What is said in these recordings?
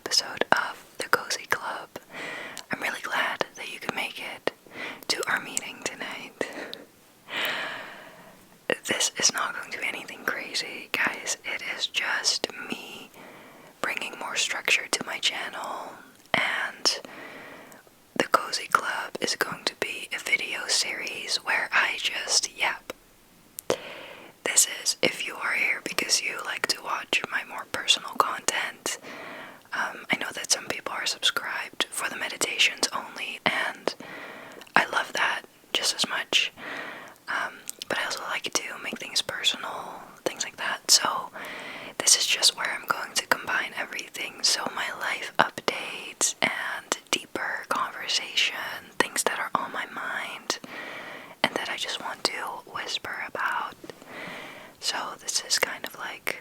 episode of the Cozy Club. I'm really glad that you could make it to our meeting tonight. This is not going to be anything crazy, guys. It is just me bringing more structure to my channel, and the Cozy Club is going to be a video series where I just yap. This is if you are here because you like to watch my more personal content. I know that some people are subscribed for the meditations only, and I love that just as much. But I also like to make things personal, things like that. So this is just where I'm going to combine everything. So my life updates and deeper conversation, things that are on my mind and that I just want to whisper about. So this is kind of like,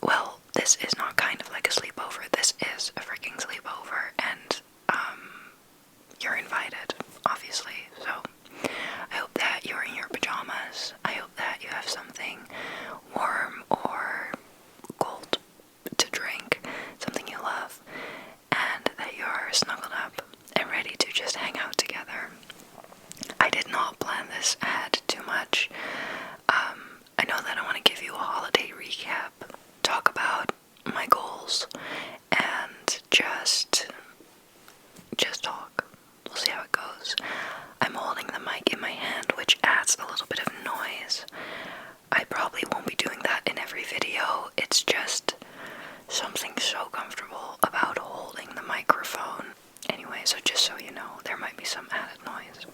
well, this is not kind of like a sleepover. This is a freaking sleepover, and you're invited, obviously. So I hope that you're in your pajamas. I hope that you have something warm or cold to drink, something you love, and that you're snuggled up and ready to just hang out together. I did not plan this ahead too much. I know that I want to give you a holiday recap, talk about my goals, and just talk. We'll see how it goes. I'm holding the mic in my hand, which adds a little bit of noise. I probably won't be doing that in every video. It's just something so comfortable about holding the microphone. Anyway, so just so you know, there might be some added noise.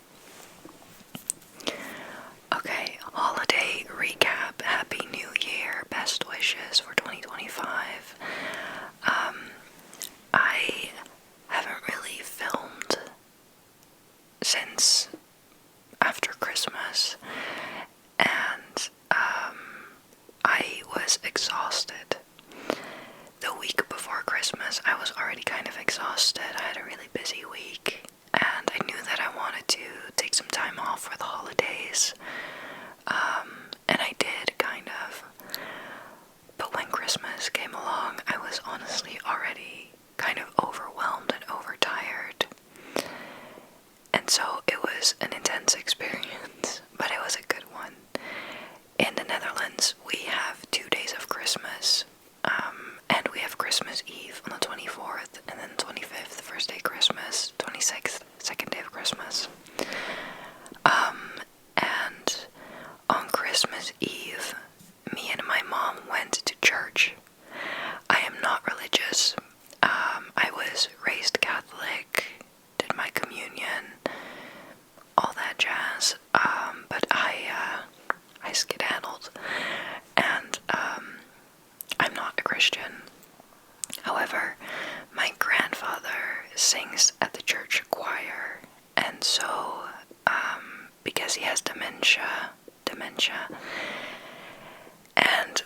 Okay, holiday recap. Happy New Year. Best wishes for 2025. I haven't really filmed since after Christmas, and I was exhausted. The week before Christmas, I was already kind of exhausted. I had a really busy week, and I knew that I wanted to take some time off for the holidays, and I did, kind of. But when Christmas came along, I was honestly already kind of overwhelmed and overtired. And so it was an intense experience, but it was a good one. In the Netherlands, we have 2 days of Christmas, and we have Christmas Eve on the 24th, and then 25th, the first day of Christmas, 26th, second day of Christmas. And on Christmas Eve, me and my mom went to church. I am not religious. I was raised Catholic, did my communion, all that jazz, but I skedaddled, and I'm not a Christian. However, my grandfather sings at the church choir, and so, because he has dementia, and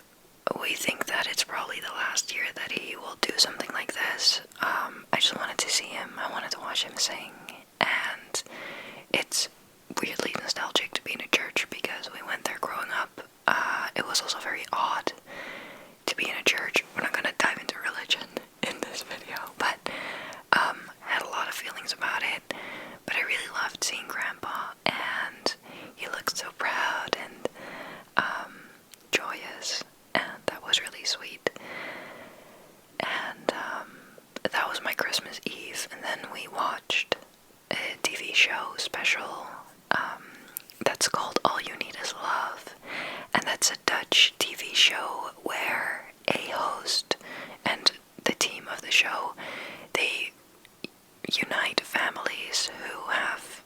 we think that it's probably the last year that he will do something like this. I just wanted to see him. I wanted to watch him sing, and it's weirdly nostalgic to be in a church because we went there growing up. It was also very odd to be in a church. We're not going to dive into religion in this video, but had a lot of feelings about it. But I really loved seeing Grandpa, and he looked so proud and joyous, and that was really sweet. And that was my Christmas Eve, and then we watched a TV show special that's called All You Need Is Love, and that's a Dutch TV show where a host and the team of the show, they unite families who have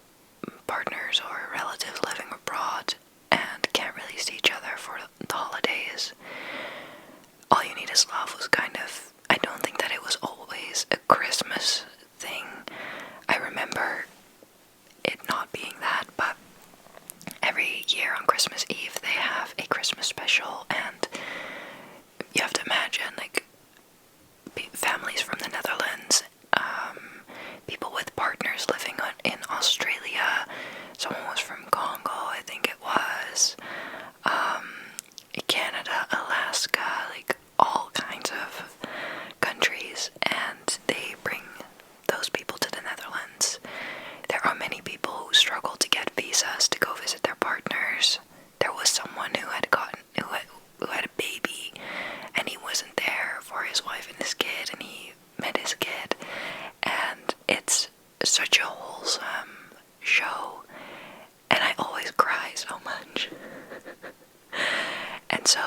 partners or relatives living abroad and can't really see each other for the holidays. All You Need Is Love was kind of, I don't think that it was always a Christmas thing. I remember it not being that, but every year on Christmas Eve they have a Christmas special, and you have to imagine, like, families from the Netherlands, people with partners living get visas to go visit their partners. There was someone who had a baby, and he wasn't there for his wife and his kid, and he met his kid, and it's such a wholesome show, and I always cry so much. And so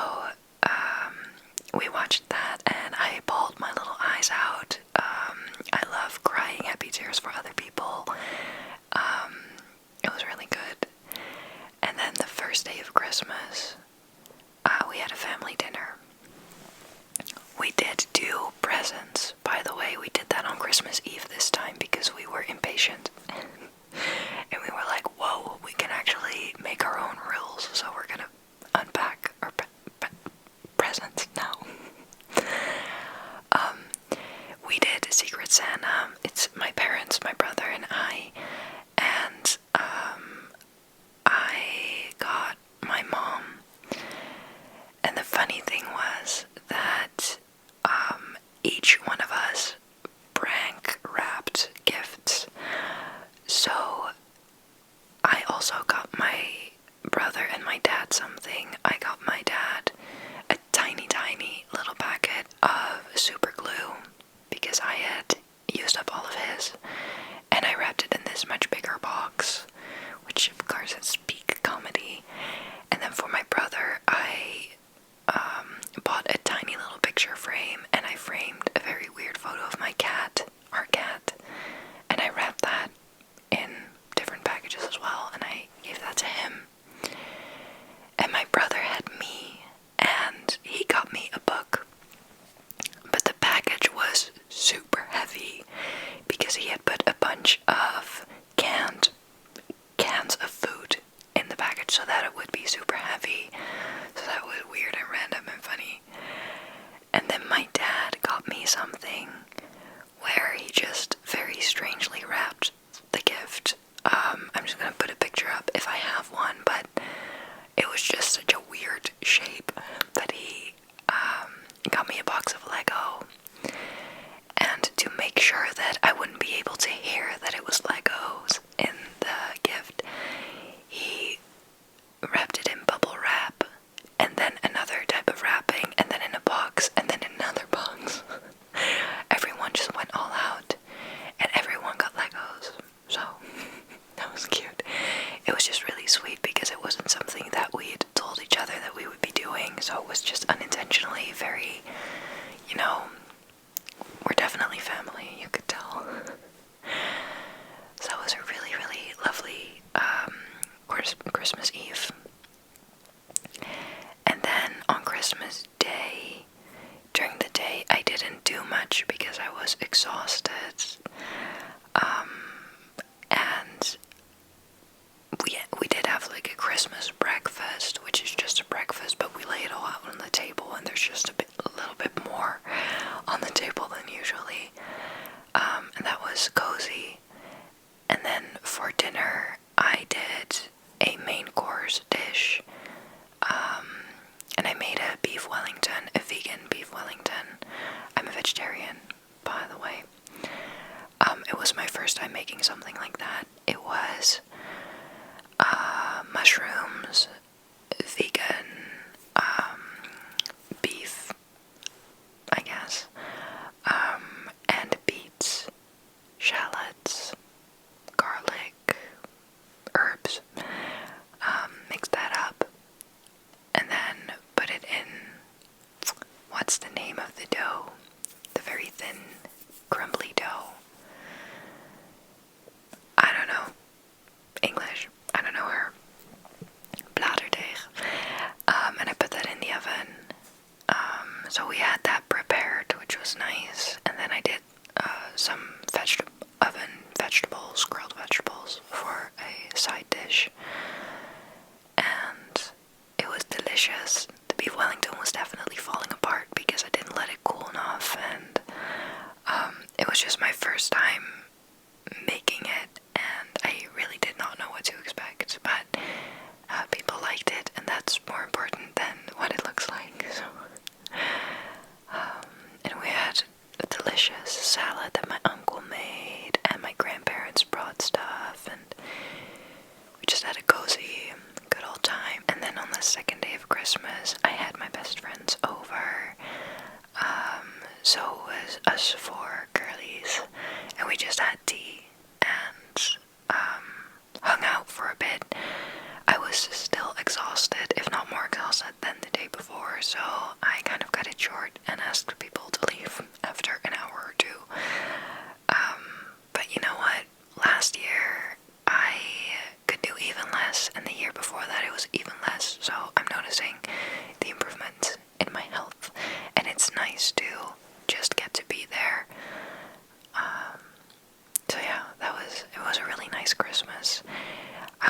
we watched that, and I bawled my little eyes out. I love crying happy tears for other people. It was really good. And then the first day of Christmas, we had a family dinner. We did do presents, by the way. We did that on Christmas Eve this time because we were impatient. And we were like, whoa, we can actually make our own rules, so we're gonna unpack our presents now. We did Secret Santa. It's my parents, my brother, and I. And I got my mom. And the funny thing was that each one of us prank wrapped gifts. So I also got my brother and my dad something. I got my dad a tiny little packet of super glue because I had used up all of his, and I wrapped it in this much bigger box, which of course is peak comedy. And then for my brother, I bought a tiny little picture frame, and I framed a very weird photo of my cat, our cat, and I wrapped that in different packages as well, and I gave that to him. And my brother had me, and he got me a book, but the package was super heavy because he had put a bunch of cans of food in the package so that it would be super heavy. So that was weird and random and funny. And then my dad got me something where he just very strangely wrapped the gift. I'm just gonna put a picture up if I have one, but it was just such a weird shape that he got me a box of Lego. And to make sure that I wouldn't be able to hear that it was Legos in the gift, he wrapped it in bubble wrap, and then another type of wrapping, and then in a box, and then in another box. Everyone just went all out, and everyone got Legos, so that was cute. It was just really sweet because it wasn't something that we had told each other that we would be doing, so it was just unintentionally very, you know, we're definitely family, you could tell. So it was a really lovely Christmas Eve. And then on Christmas Day, during the day, I didn't do much because I was exhausted. And we did have like a Christmas breakfast, which is just a breakfast, but we lay it all out on the table, and there's just a little bit more on the table than usually. And that was cozy. And then for dinner, I did a main course dish. And I made a beef Wellington, a vegan beef Wellington. I'm a vegetarian, by the way. It was my first time making something like that. It was mushrooms, vegan, beef, I guess, and beets, shallots, garlic, herbs. Mix that up, and then put it in, what's the name of the dough? The very thin, crumbly dough. I don't know. English. I don't know her. Bladerdeeg. And I put that in the oven. So we had that prepared, which was nice. And then I did some vegetables, grilled vegetables for a side dish. And it was delicious. The beef Wellington was definitely falling apart because I didn't let it cool enough, and it was just my first time making it, and I really did not know what to expect, but people liked it, and that's more important than what it looks like. So, and we had a delicious salad that my uncle made, and my grandparents brought stuff, and we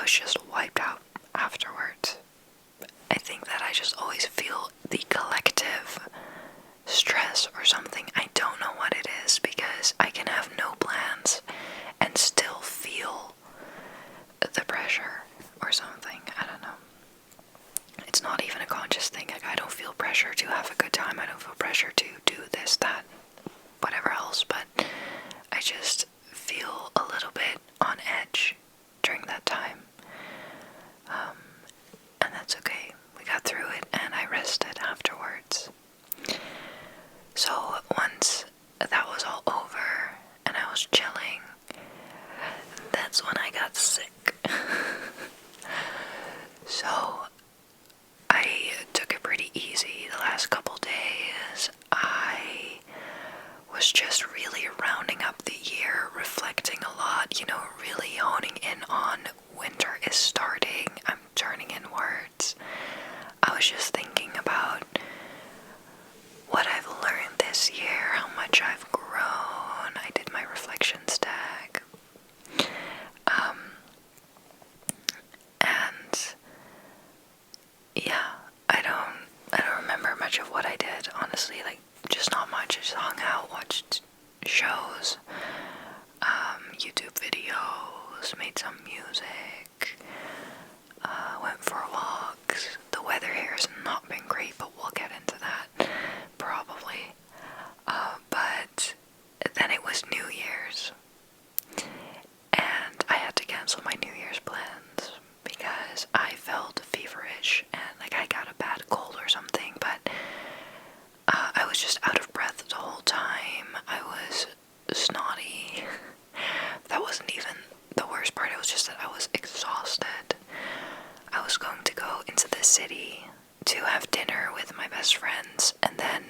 was just wiped out afterwards. I think that I just always feel the collective stress or something. I don't know what it is, because I can have no plans and still feel the pressure or something. I don't know. It's not even a conscious thing. Like, I don't feel pressure to have a good time. I don't feel pressure to do this, that, whatever else, but I just feel a little bit on edge during that time. And that's okay. We got through it, and I rested afterwards. So once that was all over and I was chilling, that's when I got sick. So I took it pretty easy the last couple days. I was just really rounding up the year, reflecting a lot, really honing in on winter is starting. I'm turning in words. I was just thinking about what I've learned this year, how much I've grown. I did my reflections tag. And yeah, I don't remember much of what I did, honestly, like, just not much. I just hung out, watched shows, YouTube videos, made some music, went for walks. The weather here has not been great, but we'll get into that, probably. But then it was New Year's, and I had to cancel my New Year's plans because I felt feverish and like I got a bad cold or something, but I was just out of breath the whole time. I was snotty. That wasn't even the worst part. It was just that I was exhausted. I was going to go into the city to have dinner with my best friends, and then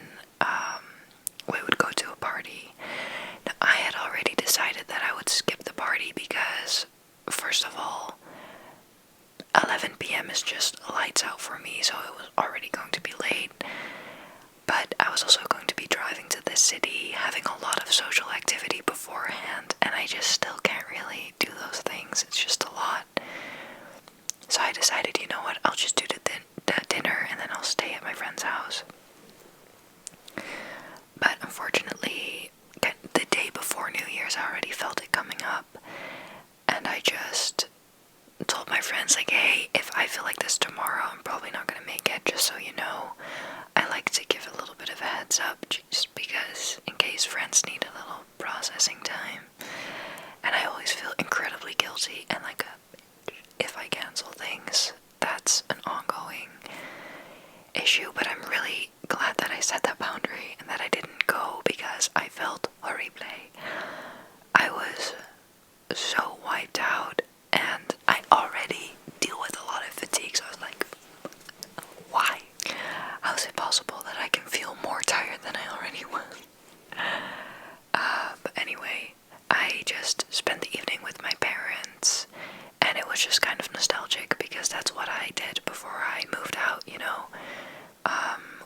we would go to a party. Now, I had already decided that I would skip the party because, first of all, 11 p.m. is just lights out for me, so it was already going to be late. But I was also going to be driving to the city, having a lot of social activity beforehand, and I just still can't really do those things. It's just a lot. So I decided, you know what, I'll just do the dinner and then I'll stay at my friend's house. But unfortunately, the day before New Year's, I already felt it coming up, and I just told my friends, like, hey, if I feel like this tomorrow, I'm probably not going to make it, just so you know. I like to give a little bit of a heads up, just because, in case friends need a little processing time. And I always feel incredibly guilty, and like if I cancel things, that's an ongoing issue. But I'm really glad that I set that boundary and that I didn't go, because I felt horrible. I was so wiped out, and I already deal with a lot of fatigue, so I was like, why? How is it possible that I can feel more tired than I already was? But anyway, I just spent the evening with my parents, and it was just kind of nostalgic because that's what I did before I moved out,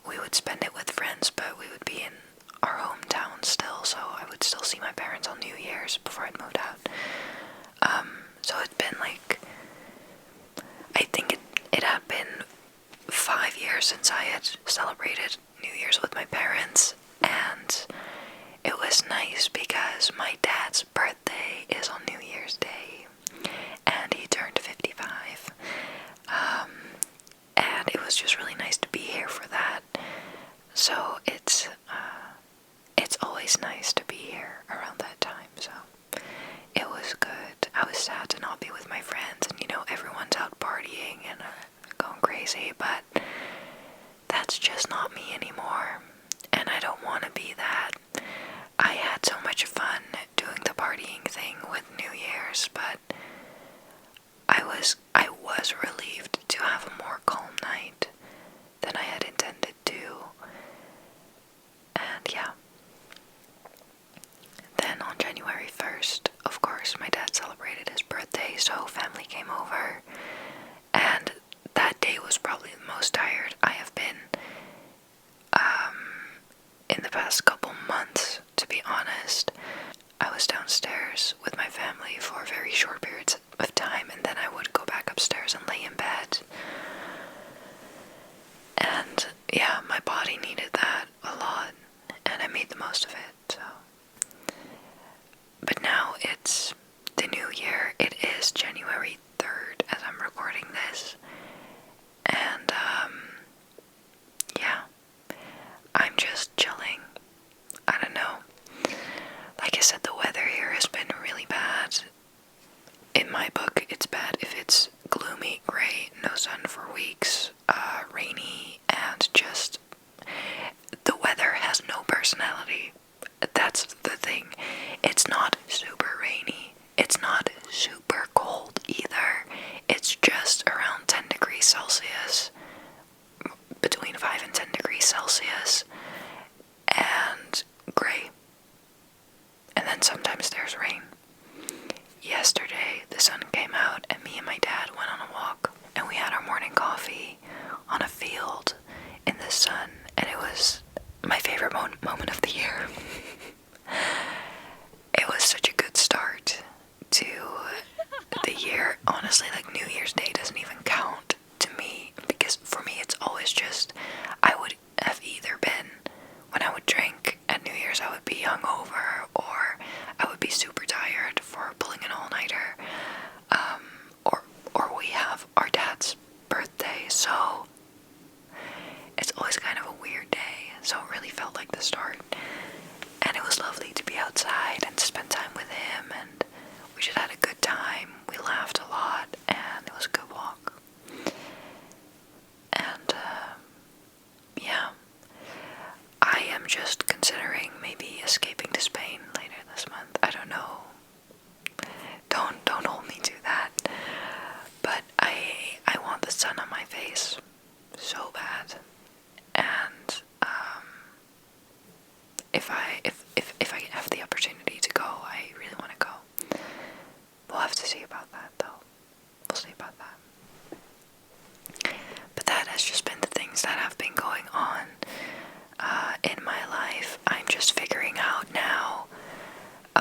We would spend it with friends, but we would be in our hometown still, so I would still see my parents on New Year's before I'd moved out. So it's been like, I think it had been 5 years since I had celebrated New Year's with my parents, and it was nice because my dad's birthday is on New Year's Day, and he turned 55, and it was just really nice to be here for that. So it's always nice to be here around that time, so it was good. I was sad to not be with my friends, and everyone's out partying and going crazy, but that's just not me anymore, and I don't want to be that. I had so much fun doing the partying thing with New Year's, but I was relieved to have a more calm night just had a good time. We laughed a lot, and it was a good walk. And, yeah. I am just considering maybe escaping to Spain later this month. I don't know. Don't hold me to that. But I want the sun on my face so bad. And if I have the opportunity to go, I really want to go. We'll have to see about that, though. We'll see about that. But that has just been the things that have been going on in my life. I'm just figuring out now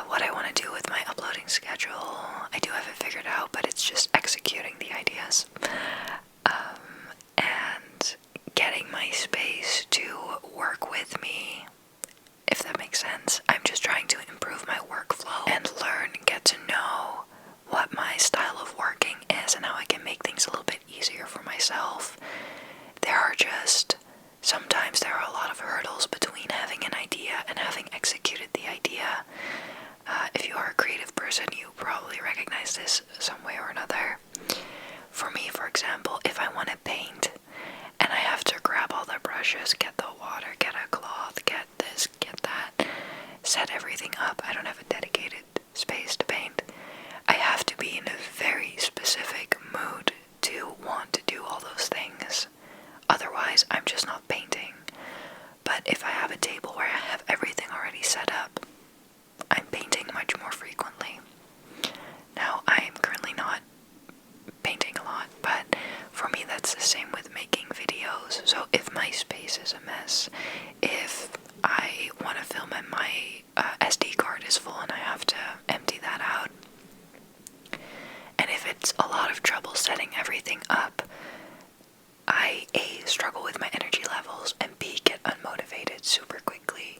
what I want to do with my uploading schedule. I do have it figured out, but it's just executing the ideas. And getting my space to work with me, if that makes sense. I'm just trying to improve my workflow and learn and get to know what my style of working is and how I can make things a little bit easier for myself. Sometimes there are a lot of hurdles between having an idea and having executed the idea. If you are a creative person, you probably recognize this some way or another. For me, for example, if I want to paint and I have to grab all the brushes, get the water, get a cloth, get this, get that, set everything up, I don't have a dedicated space to paint. I have to be in a very specific mood to want to do all those things. Otherwise, I'm just not painting. But if I have a table where I have everything already set up, I'm painting much more frequently. Now, I'm currently not painting a lot, but for me that's the same with making videos. So if my space is a mess, if I want to film and my SD card is full and I have to empty that out, and if it's a lot of trouble setting everything up, I A, struggle with my energy levels, and B, get unmotivated super quickly.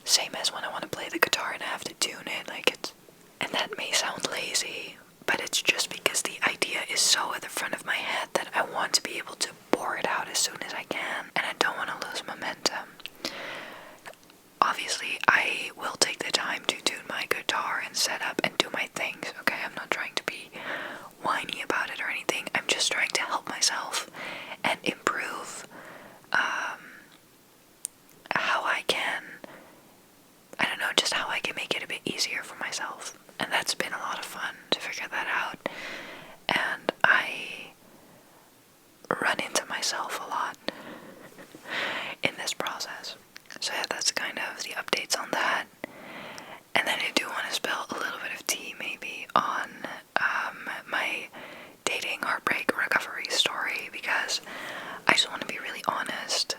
Same as when I want to play the guitar and I have to tune it, and that may sound lazy, but it's just because the idea is so at the front of my head that I want to be able to pour it out as soon as I can, and I don't want to lose momentum. Obviously, I will take the time to tune my guitar and set up and do my things, okay? I'm not trying to be whiny about it or anything. I'm just trying to help myself and improve how I can, I don't know, just how I can make it a bit easier for myself. And that's been a lot of fun to figure that out. And I run into myself a lot in this process. So yeah, that's kind of the updates on that. And then I do want to spill a little bit of tea maybe on my dating heartbreak recovery story, because I just want to be really honest.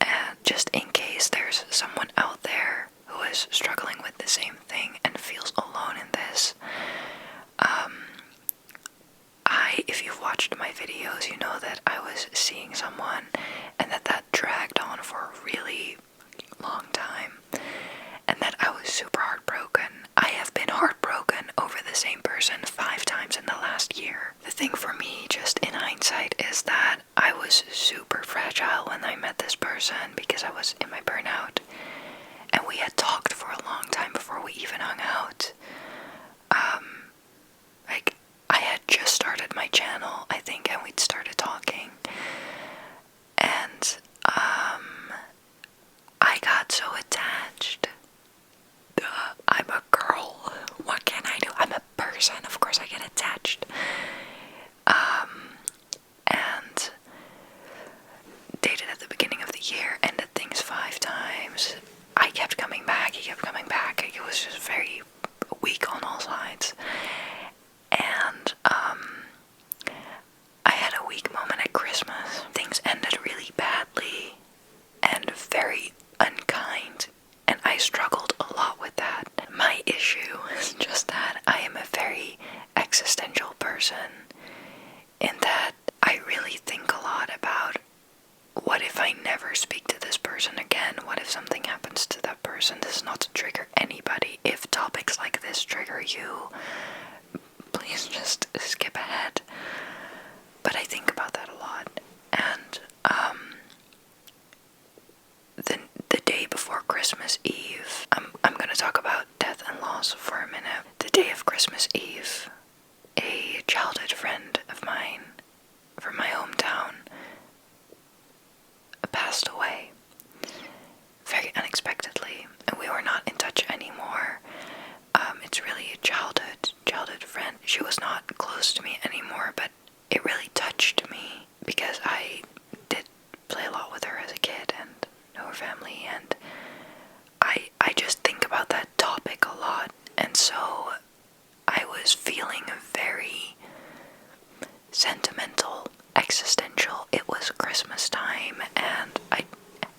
And just in case there's someone out there who is struggling with the same thing and feels alone in this, if you've watched my videos, you know that I was seeing someone and that dragged on for a really long time, and that I was super heartbroken. I have been heartbroken over the same person 5 times in the last year. The thing for me, just in hindsight, is that I was super fragile when I met this person because I was in my burnout, and we had talked for a long time before we even hung out. I had just started my channel, I think, and we'd started talking, and I got so attached. I'm a girl. What can I do? I'm a person. Of course I get attached. And dated at the beginning of the year, ended things 5 times. I kept coming back. He kept coming back. It was just very weak on all sides. And I had a weak moment at Christmas. Things ended really badly and very unkind, and I struggled a lot with that. My issue is just that I am a very existential person, in that I really think a lot about, what if I never speak to this person again? What if something happens to that person? This is not to trigger anybody. If topics like this trigger you, please just skip ahead. But I think about that a lot. And the day before Christmas Eve, I'm going to talk about death and loss for a minute. The day of anymore, but it really touched me because I did play a lot with her as a kid and know her family, and I just think about that topic a lot. And so I was feeling very sentimental, existential. It was Christmas time, and I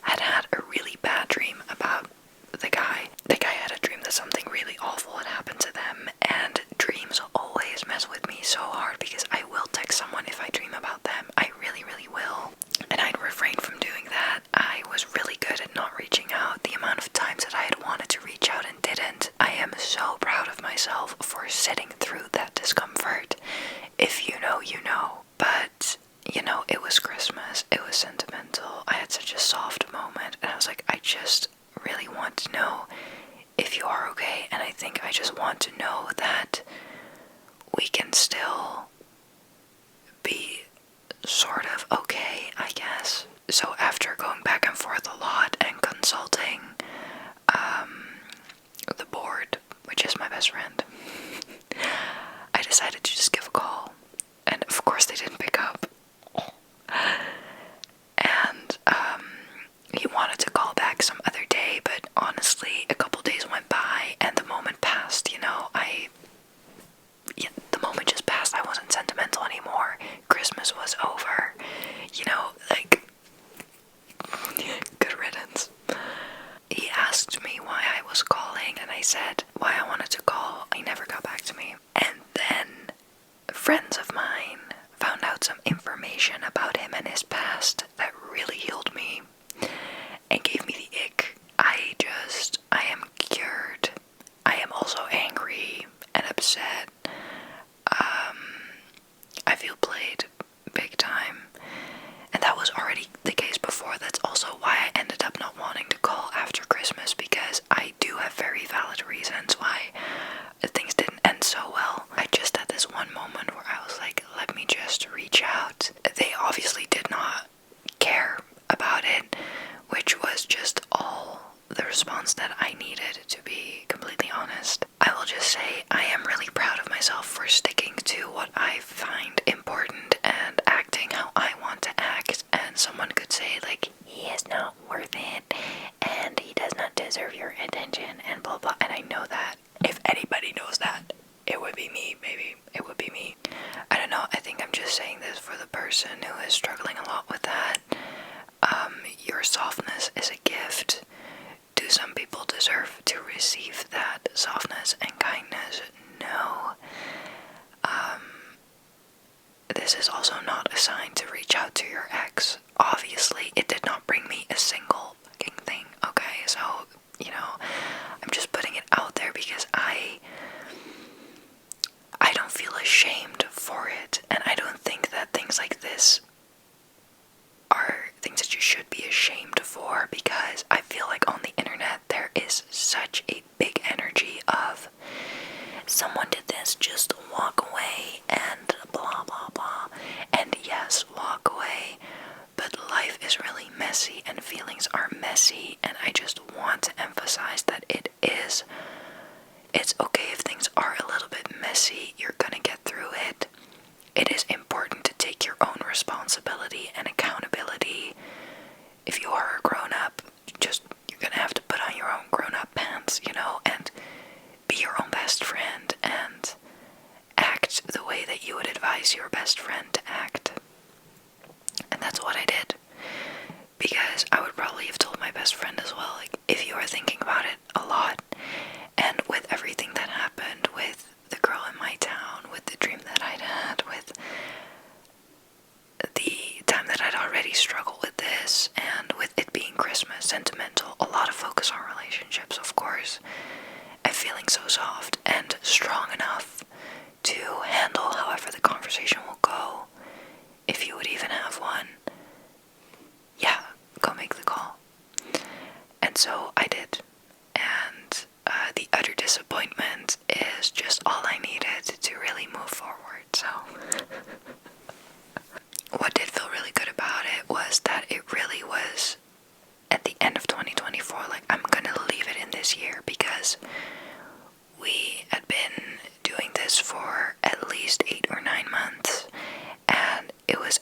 had a really bad dream about the guy. The guy had a dream that something really awful had happened to them, and dreams always mess with me so hard because I will text someone if I dream about them. I really, really will. And I'd refrain from doing that. I was really good at not reaching out. The amount of times that I had wanted to reach out and didn't, I am so proud of myself for sitting through that discomfort. If you know, you know. But, you know, it was Christmas. It was sentimental. I had such a soft moment, and I was like, I just really want to know if you are okay, and I think I just want to know that we can still be sort of okay, I guess. So after going back and forth a lot and consulting the board, which is my best friend, I decided to just give a call, and of course they didn't pick up. And he wanted to call back some other day, but honestly, a couple days went by and the moment passed, you know. The moment just passed. I wasn't sentimental anymore. Christmas was over, you know, like, good riddance. He asked me why I was calling, and I said why I wanted to call. He never got back to me. And then friends of mine found out some information about him and his past that really healed me and gave me the ick. I am cured. I am also angry and upset. I feel played big time. And that was already the case before. That's also why I ended up not wanting to call after Christmas, because I do have very valid reasons why things didn't end so well. I just had this one moment where I was like, let me just reach out. They obviously did not care about it, which was just all the response that I needed, to be completely honest. I will just say I am really proud of myself for sticking to what I find important and acting how I want to act. And someone could say, like, he is not worth it and he does not deserve your attention and blah blah, and I know that. If anybody knows that, it would be me. Maybe it would be me. I don't know. I think I'm just saying this for the person who is struggling a lot with that. Your softness is a gift. Do some people deserve to receive that softness and kindness? No. This is also not a sign to reach out to your ex. Obviously, it did not bring me a single fucking thing, okay? So, you know, I'm just putting it out there because I don't feel ashamed for it, and I don't think that things like this are things that you should be ashamed for, because I feel like on the internet there is such a big energy of someone did this, just walk away and blah blah blah. And yes, walk away, but life is really messy and feelings are messy, and I just want to emphasize that it's okay if things are a little bit messy. You're gonna get through it. It is important to take your own responsibility and accountability. If you are a grown-up, you're gonna have to put on your own grown-up pants, you know, and be your own best friend and act the way that you would advise your best friend to act. And that's what I did, because I would probably have told my best friend as well, like, if you are thinking about it a lot, and with everything that happened with the girl in my town, with the dream that I'd had, with the time that I'd already struggled with this, and with it being Christmas, sentimental, a lot of focus on relationships, of course, and feeling so soft and strong enough to handle however the conversation will go, if you would even have one, yeah, go make the call. And so I did, and the utter disappointment is just all I needed to really move forward. So what did feel really good about it was that it really was at the end of 2024, like, I'm gonna leave it in this year, because we had been doing this for at least 8 or 9 months,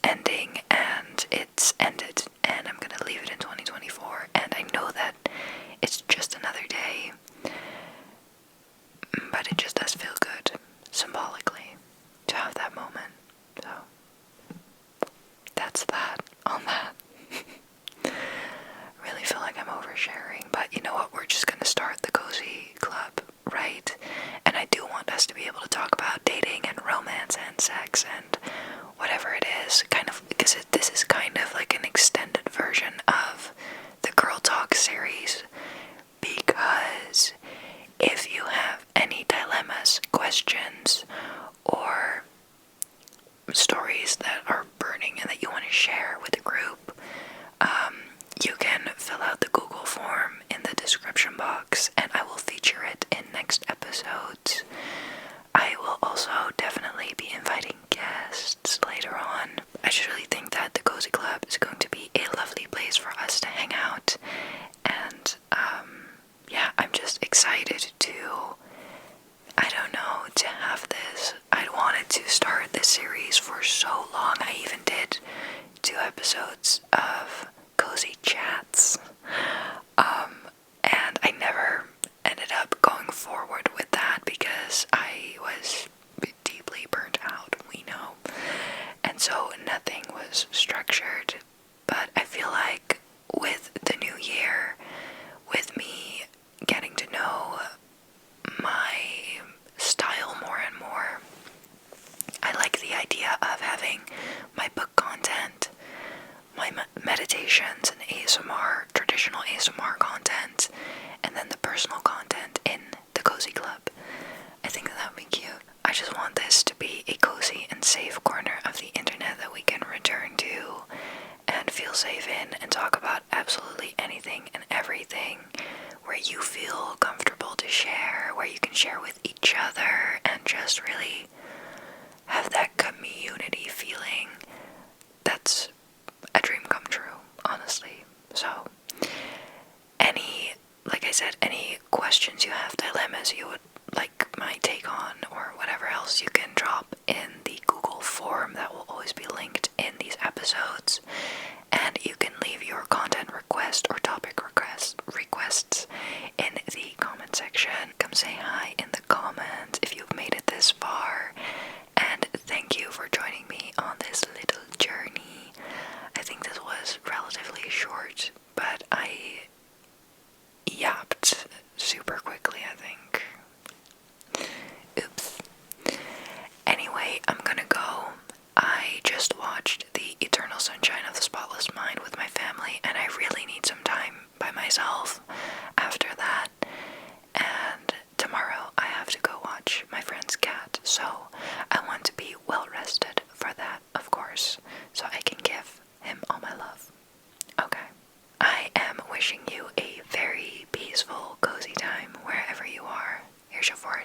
ending, and it's ended, and I'm gonna leave it in 2024, and I know that it's just another day, but it just does feel good, symbolically, to have that moment. So, that's that on that. Really feel like I'm oversharing, but you know what, we're just gonna start the cozy club, right? And I do want us to be able to talk about dating and romance and sex and whatever it is, kind of, because this is kind of like an extended version of the Girl Talk series, because if you have any dilemmas, questions, or stories that are burning and that you want to share with the group, you can fill out the Google form in the description box, and I will feature it in next episodes. I will also definitely be inviting guests later on. I just really think that the Cozy Club is going to be a lovely place for us to hang out, and yeah, I'm just excited to, I don't know, to have this. I wanted to start this series for so long. I even did 2 episodes of cozy chats, and I never ended up going forward with that because I was deeply burnt out, we know, and so nothing was structured. But I feel like with the new year, with me getting to know my style more and more, I like the idea of having my book content, my meditations and ASMR, traditional ASMR content, and then the personal content in the Cozy Club. I think that would be cute. I just want this to be a cozy and safe corner of the internet that we can return to and feel safe in and talk about absolutely anything and everything, where you feel comfortable to share, where you can share with each other and just really have that community feeling. That's a dream come true, honestly. So, like I said, any questions you have, dilemmas you would like my take on, or whatever else, you can drop in the Google form that will always be linked in these episodes, and you can leave your content request or topic requests in the comment section. Come say hi in the comments if you've made it this far, and thank you for joining me on this little journey. I think this was relatively short, but I yapped super quickly, I think. Oops. Anyway, I'm gonna go. I just watched The Eternal Sunshine of the Spotless Mind with my family, and I really need some time by myself after that. And tomorrow I have to go watch my friend's cat, so I want to be well rested for that, of course, so I can give him all my love. Okay. I am wishing you a very peaceful, cozy time wherever you are. Here's your forehead.